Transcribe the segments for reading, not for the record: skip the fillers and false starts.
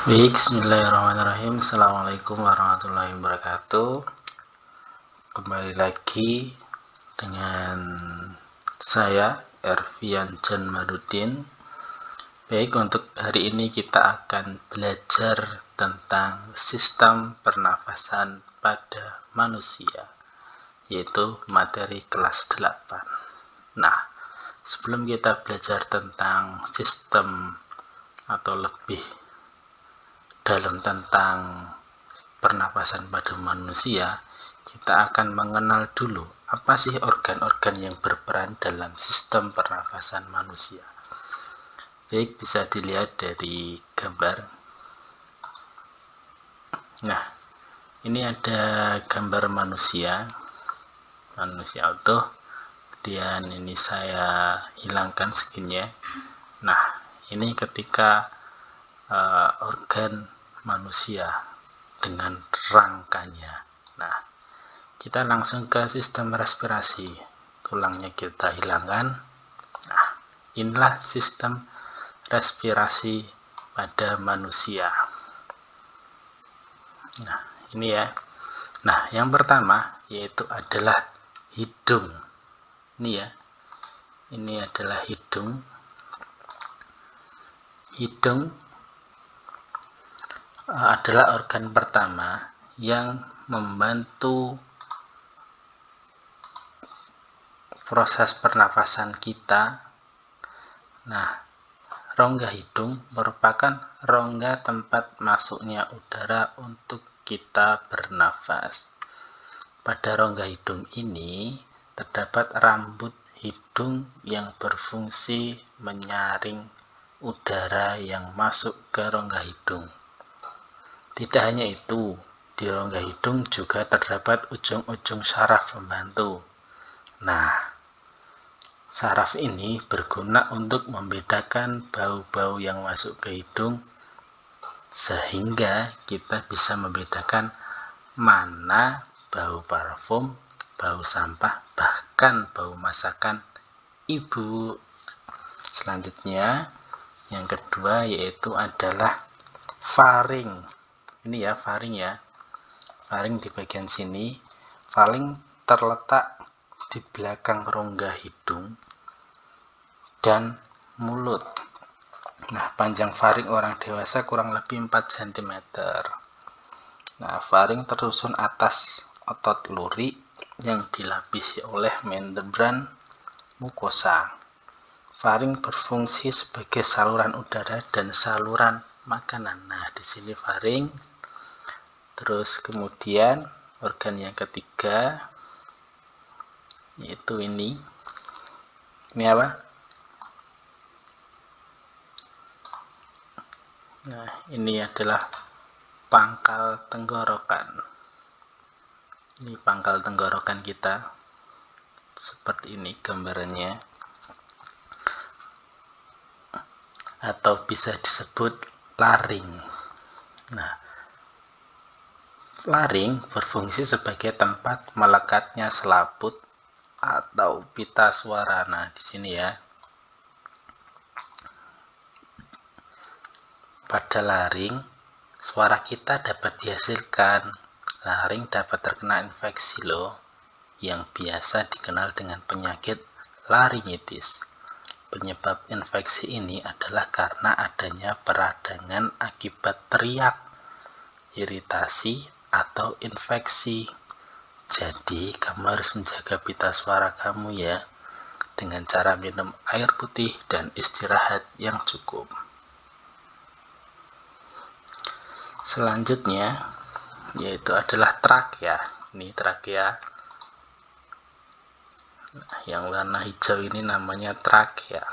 Baik, bismillahirrahmanirrahim. Assalamualaikum warahmatullahi wabarakatuh. Kembali lagi dengan saya Ervian John Marudin. Baik, untuk hari ini kita akan belajar tentang sistem pernafasan pada manusia, yaitu materi kelas 8. Nah, sebelum kita belajar tentang sistem atau lebih dalam tentang pernapasan pada manusia, kita akan mengenal dulu apa sih organ-organ yang berperan dalam sistem pernapasan manusia. Baik, bisa dilihat dari gambar. Nah, ini ada gambar manusia utuh. Kemudian ini saya hilangkan skinnya. Nah, ini ketika organ manusia dengan rangkanya. Nah, kita langsung ke sistem respirasi. Tulangnya kita hilangkan. Nah, inilah sistem respirasi pada manusia. Nah, ini ya. Nah, yang pertama yaitu adalah hidung. Ini ya. Ini adalah hidung. Hidung adalah organ pertama yang membantu proses pernafasan kita. Nah, rongga hidung merupakan rongga tempat masuknya udara untuk kita bernafas. Pada rongga hidung ini terdapat rambut hidung yang berfungsi menyaring udara yang masuk ke rongga hidung. Tidak hanya itu, di rongga hidung juga terdapat ujung-ujung saraf pembantu. Nah, saraf ini berguna untuk membedakan bau-bau yang masuk ke hidung, sehingga kita bisa membedakan mana bau parfum, bau sampah, bahkan bau masakan ibu. Selanjutnya, yang kedua yaitu adalah faring. Ini ya, faring ya. Faring di bagian sini. Faring terletak di belakang rongga hidung dan mulut. Nah, panjang faring orang dewasa kurang lebih 4 cm. Nah, faring tersusun atas otot lurik yang dilapisi oleh membran mukosa. Faring berfungsi sebagai saluran udara dan saluran makanan. Nah, di sini faring. Terus kemudian organ yang ketiga yaitu ini. Ini apa? Nah, ini adalah pangkal tenggorokan. Ini pangkal tenggorokan kita. Seperti ini gambarannya. Atau bisa disebut laring. Nah, laring berfungsi sebagai tempat melekatnya selaput atau pita suara. Nah, di sini ya. Pada laring, suara kita dapat dihasilkan. Laring dapat terkena infeksi loh, yang biasa dikenal dengan penyakit laringitis. Penyebab infeksi ini adalah karena adanya peradangan akibat teriak, iritasi, atau infeksi. Jadi, kamu harus menjaga pita suara kamu ya, dengan cara minum air putih dan istirahat yang cukup. Selanjutnya yaitu adalah trakea. Ini trakea. Yang warna hijau ini namanya trakea.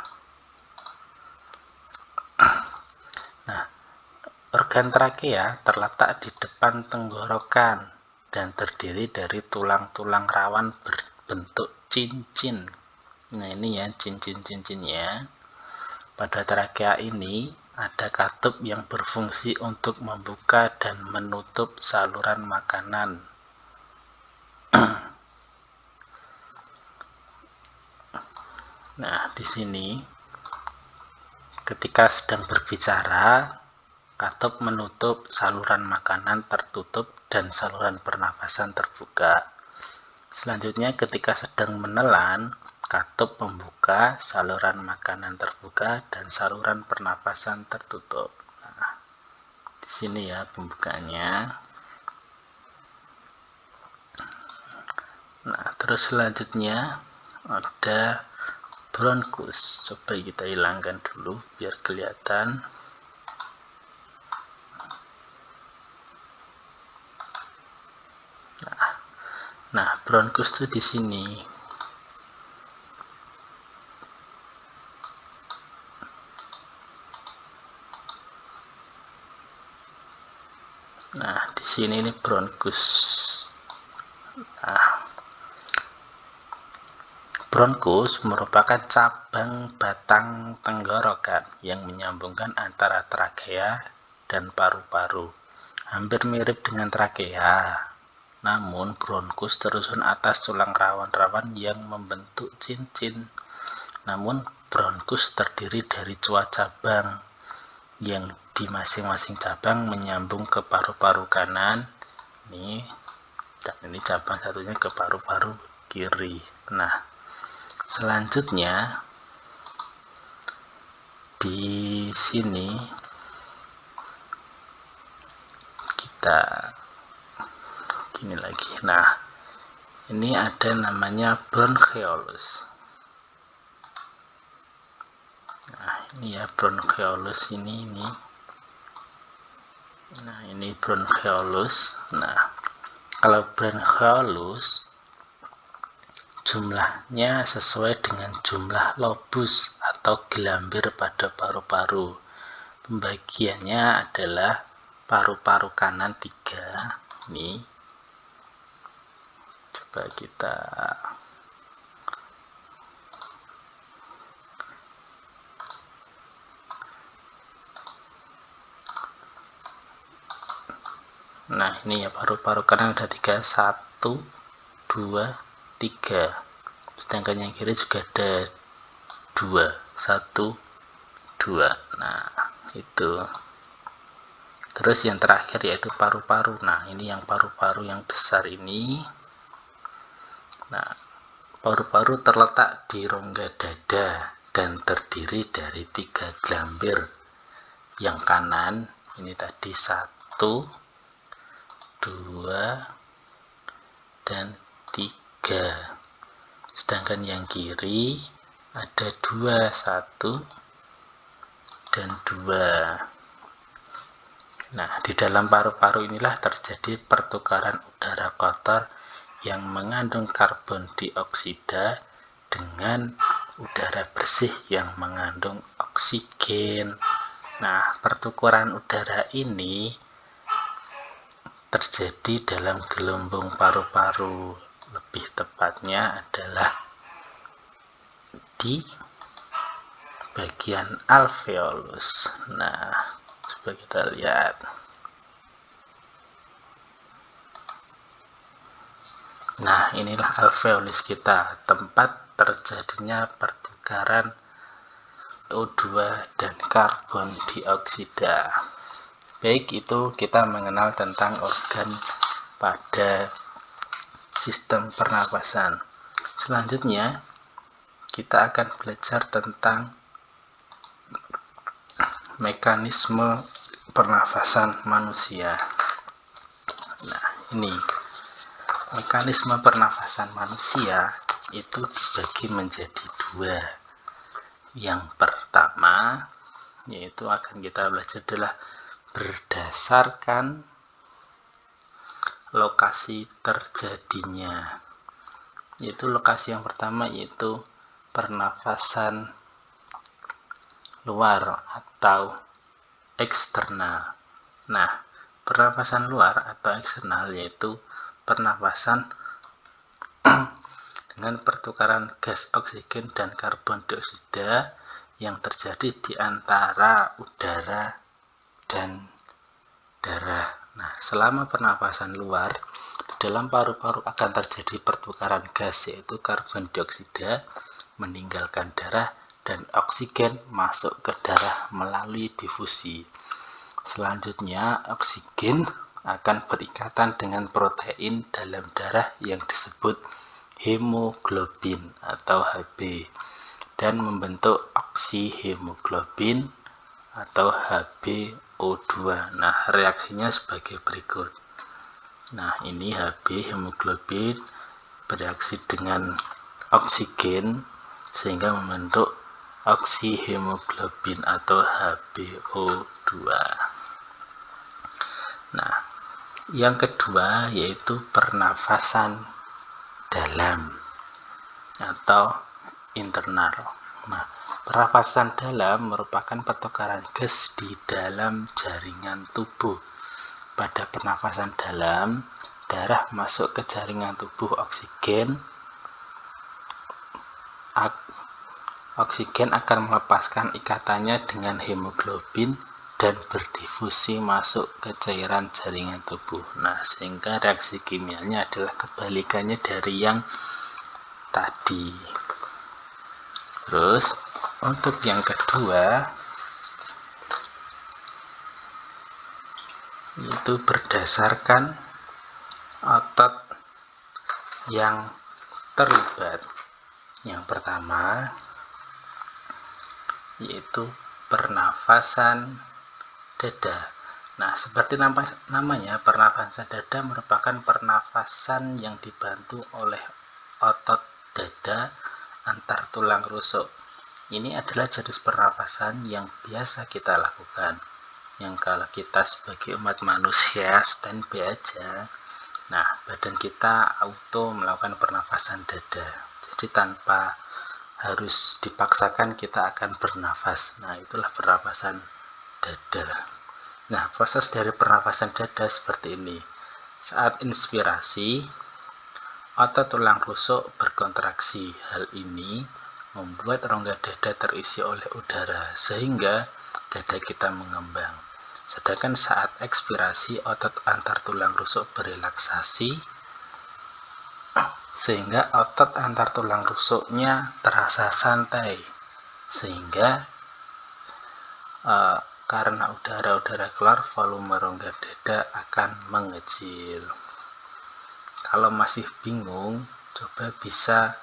Nah, organ trakea terletak di depan tenggorokan dan terdiri dari tulang-tulang rawan berbentuk cincin. Nah, ini ya cincin-cincinnya. Pada trakea ini ada katup yang berfungsi untuk membuka dan menutup saluran makanan. Nah, di sini ketika sedang berbicara, Katup menutup saluran makanan tertutup dan saluran pernafasan terbuka. Selanjutnya ketika sedang menelan, katup membuka saluran makanan terbuka dan saluran pernafasan tertutup. Nah, di sini ya pembukaannya. Nah, terus selanjutnya ada bronkus. Coba kita hilangkan dulu biar kelihatan. Nah, bronkus tuh di sini. Nah, di sini ini bronkus. Nah, bronkus merupakan cabang batang tenggorokan yang menyambungkan antara trakea dan paru-paru. Hampir mirip dengan trakea, namun bronkus tersusun atas tulang rawan-rawan yang membentuk cincin. Namun bronkus terdiri dari dua cabang yang di masing-masing cabang menyambung ke paru-paru kanan. Dan ini cabang satunya ke paru-paru kiri. Nah, selanjutnya di sini kita gini lagi. Nah, ini ada namanya bronchioles. Nah, ini ya bronchioles ini. Nah, ini bronchioles. Nah, kalau bronchioles jumlahnya sesuai dengan jumlah lobus atau gelambir pada paru-paru. Pembagiannya adalah paru-paru kanan 3. Ini coba kita nah ini ya paru-paru kanan ada 3, 1, 2, 3, sedangkan yang kiri juga ada 2, 1, 2. Nah, itu. Terus yang terakhir yaitu paru-paru. Nah, ini yang paru-paru yang besar ini. Nah, paru-paru terletak di rongga dada dan terdiri dari 3 gelambir. Yang kanan ini tadi 1, 2, dan 3. Sedangkan yang kiri ada 2, 1, dan 2. Nah, di dalam paru-paru inilah terjadi pertukaran udara kotor yang mengandung karbon dioksida dengan udara bersih yang mengandung oksigen. Nah, pertukaran udara ini terjadi dalam gelembung paru-paru, lebih tepatnya adalah di bagian alveolus. Nah, coba kita lihat. Nah, inilah alveolus kita, tempat terjadinya pertukaran O2 dan karbon dioksida. Baik, itu kita mengenal tentang organ pada sistem pernapasan. Selanjutnya, kita akan belajar tentang mekanisme pernafasan manusia. Nah, ini mekanisme pernafasan manusia itu dibagi menjadi 2. Yang pertama, yaitu akan kita belajar adalah berdasarkan lokasi terjadinya. Yaitu lokasi yang pertama yaitu pernafasan luar atau eksternal. Nah, pernafasan luar atau eksternal yaitu pernafasan dengan pertukaran gas oksigen dan karbon dioksida yang terjadi di antara udara dan darah. Nah, selama pernapasan luar, di dalam paru-paru akan terjadi pertukaran gas yaitu karbon dioksida meninggalkan darah dan oksigen masuk ke darah melalui difusi. Selanjutnya, oksigen akan berikatan dengan protein dalam darah yang disebut hemoglobin atau Hb dan membentuk oksihemoglobin atau HbO2. Nah, reaksinya sebagai berikut. Nah, ini Hb hemoglobin bereaksi dengan oksigen sehingga membentuk oksihemoglobin atau HbO2. Nah, yang kedua yaitu pernafasan dalam atau internal. Nah, pernafasan dalam merupakan pertukaran gas di dalam jaringan tubuh. Pada pernafasan dalam, darah masuk ke jaringan tubuh, oksigen akan melepaskan ikatannya dengan hemoglobin dan berdifusi masuk ke cairan jaringan tubuh. Nah, sehingga reaksi kimianya adalah kebalikannya dari yang tadi. Terus, untuk yang kedua, itu berdasarkan otot yang terlibat. Yang pertama, yaitu pernafasan dada. Nah, seperti namanya, pernafasan dada merupakan pernafasan yang dibantu oleh otot dada antar tulang rusuk. Ini adalah jenis pernafasan yang biasa kita lakukan. Yang kalau kita sebagai umat manusia standby aja, nah badan kita auto melakukan pernafasan dada. Jadi tanpa harus dipaksakan kita akan bernafas. Nah, itulah pernafasan dada. Nah, proses dari pernafasan dada seperti ini. Saat inspirasi, otot tulang rusuk berkontraksi. Hal ini membuat rongga dada terisi oleh udara sehingga dada kita mengembang. Sedangkan saat ekspirasi, otot antar tulang rusuk berelaksasi sehingga otot antar tulang rusuknya terasa santai, sehingga karena udara keluar, volume rongga dada akan mengecil. Kalau masih bingung, coba bisa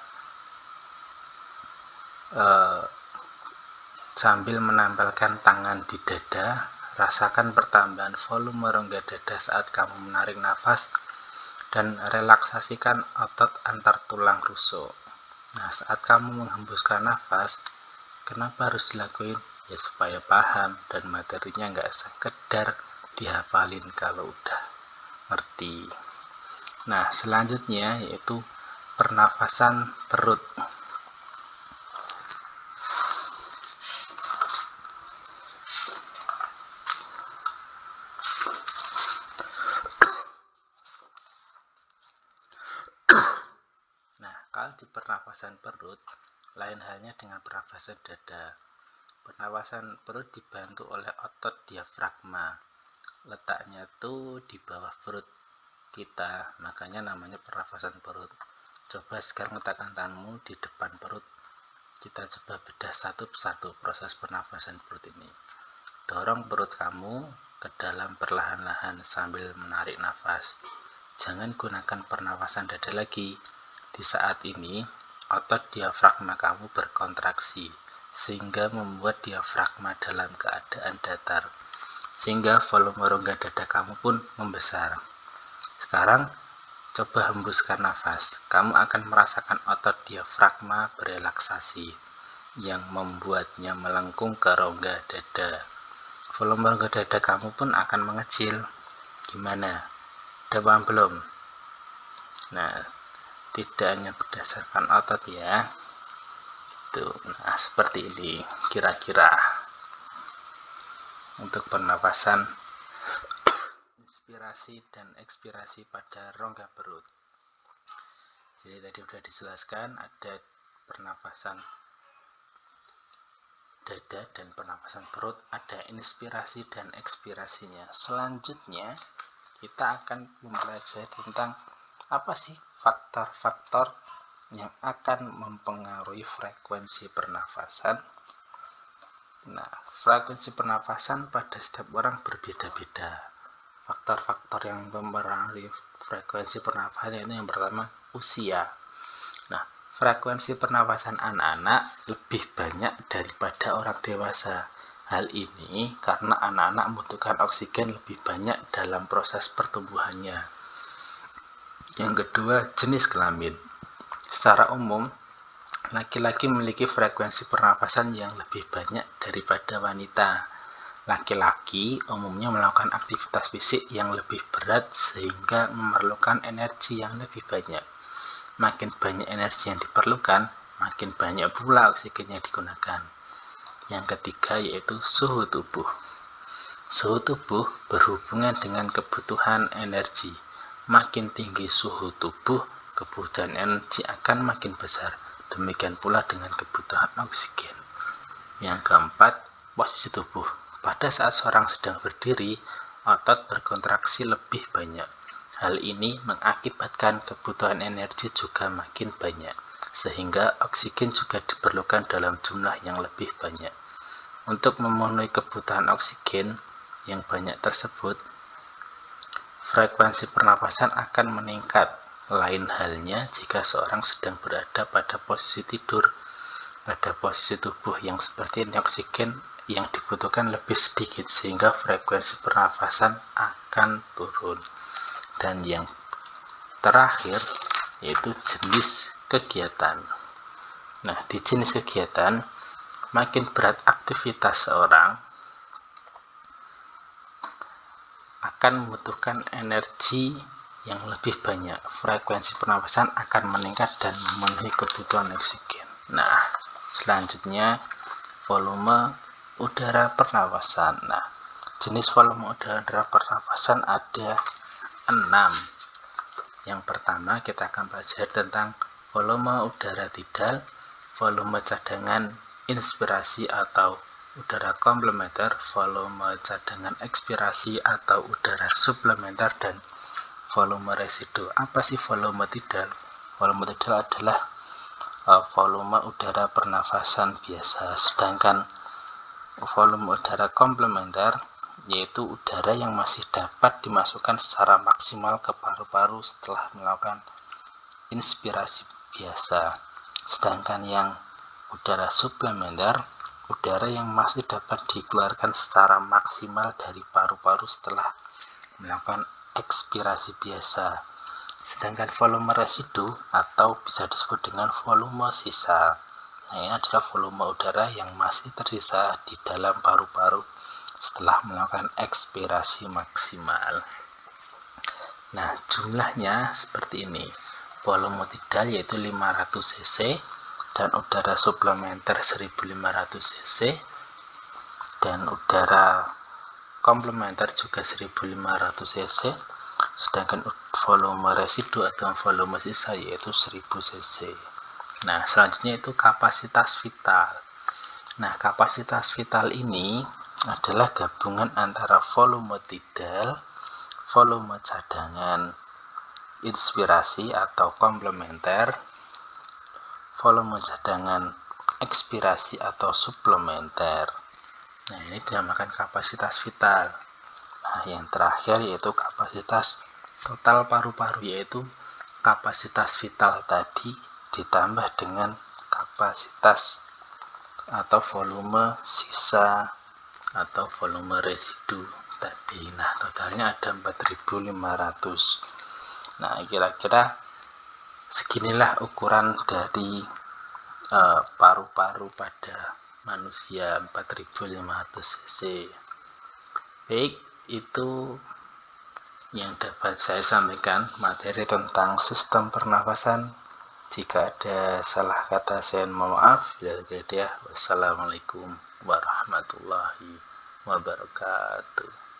sambil menempelkan tangan di dada, rasakan pertambahan volume rongga dada saat kamu menarik nafas dan relaksasikan otot antar tulang rusuk. Nah, saat kamu menghembuskan nafas, kenapa harus dilakuin? Ya supaya paham dan materinya nggak sekedar dihafalin kalau udah ngerti. Nah, selanjutnya yaitu pernafasan perut. Nah, kalau di pernafasan perut, lain halnya dengan pernafasan dada. Pernafasan perut dibantu oleh otot diafragma. Letaknya tuh di bawah perut kita, makanya namanya pernafasan perut. Coba sekarang letakkan tanganmu di depan perut. Kita coba bedah satu persatu proses pernafasan perut ini. Dorong perut kamu ke dalam perlahan-lahan sambil menarik nafas. Jangan gunakan pernafasan dada lagi. Di saat ini, otot diafragma kamu berkontraksi, sehingga membuat diafragma dalam keadaan datar, sehingga volume rongga dada kamu pun membesar. Sekarang, coba hembuskan nafas. Kamu akan merasakan otot diafragma berelaksasi, yang membuatnya melengkung ke rongga dada. Volume rongga dada kamu pun akan mengecil. Gimana? Udah paham belum? Nah, tidak hanya berdasarkan otot ya. Tuh, nah seperti ini kira-kira untuk pernapasan inspirasi dan ekspirasi pada rongga perut. Jadi tadi sudah dijelaskan ada pernapasan dada dan pernapasan perut, ada inspirasi dan ekspirasinya. Selanjutnya kita akan mempelajari tentang apa sih faktor-faktor yang akan mempengaruhi frekuensi pernafasan Nah, frekuensi pernapasan pada setiap orang berbeda-beda. Faktor-faktor yang mempengaruhi frekuensi pernapasan itu yang pertama, usia. Nah, frekuensi pernapasan anak-anak lebih banyak daripada orang dewasa. Hal ini karena anak-anak membutuhkan oksigen lebih banyak dalam proses pertumbuhannya. Yang kedua, jenis kelamin. Secara umum, laki-laki memiliki frekuensi pernapasan yang lebih banyak daripada wanita. Laki-laki umumnya melakukan aktivitas fisik yang lebih berat sehingga memerlukan energi yang lebih banyak. Makin banyak energi yang diperlukan, makin banyak pula oksigen yang digunakan. Yang ketiga yaitu suhu tubuh. Suhu tubuh berhubungan dengan kebutuhan energi. Makin tinggi suhu tubuh, kebutuhan energi akan makin besar. Demikian pula dengan kebutuhan oksigen. Yang keempat, posisi tubuh. Pada saat seorang sedang berdiri, otot berkontraksi lebih banyak. Hal ini mengakibatkan kebutuhan energi juga makin banyak, sehingga oksigen juga diperlukan dalam jumlah yang lebih banyak. Untuk memenuhi kebutuhan oksigen yang banyak tersebut, frekuensi pernapasan akan meningkat. Lain halnya jika seorang sedang berada pada posisi tidur. Pada posisi tubuh yang seperti ini, oksigen yang dibutuhkan lebih sedikit sehingga frekuensi pernapasan akan turun. Dan yang terakhir yaitu jenis kegiatan. Nah, di jenis kegiatan, makin berat aktivitas seorang akan membutuhkan energi yang lebih banyak. Frekuensi pernapasan akan meningkat dan memenuhi kebutuhan oksigen. Nah, selanjutnya volume udara pernapasan. Nah, jenis volume udara pernapasan ada 6. Yang pertama kita akan belajar tentang volume udara tidal, volume cadangan inspirasi atau udara komplementer, volume cadangan ekspirasi atau udara suplementer, dan volume residu. Apa sih volume tidal? Volume tidal adalah volume udara pernafasan biasa, sedangkan volume udara komplementer yaitu udara yang masih dapat dimasukkan secara maksimal ke paru-paru setelah melakukan inspirasi biasa. Sedangkan yang udara suplementer, udara yang masih dapat dikeluarkan secara maksimal dari paru-paru setelah melakukan ekspirasi biasa. Sedangkan volume residu atau bisa disebut dengan volume sisa, nah ini adalah volume udara yang masih tersisa di dalam paru-paru setelah melakukan ekspirasi maksimal. Nah, jumlahnya seperti ini. Volume tidal yaitu 500 cc dan udara suplementer 1500 cc dan udara komplementer juga 1500 cc, sedangkan volume residu atau volume sisa yaitu 1000 cc. Nah, selanjutnya itu kapasitas vital. Nah, kapasitas vital ini adalah gabungan antara volume tidal, volume cadangan inspirasi atau komplementer, volume cadangan ekspirasi atau suplementer. Nah, ini dinamakan kapasitas vital. Nah, yang terakhir yaitu kapasitas total paru-paru, yaitu kapasitas vital tadi ditambah dengan kapasitas atau volume sisa atau volume residu tadi. Nah, totalnya ada 4500. Nah, kira-kira seginilah ukuran dari paru-paru pada manusia 4500 cc. Baik, itu yang dapat saya sampaikan materi tentang sistem pernafasan. Jika ada salah kata saya mohon maaf. Wassalamualaikum warahmatullahi wabarakatuh.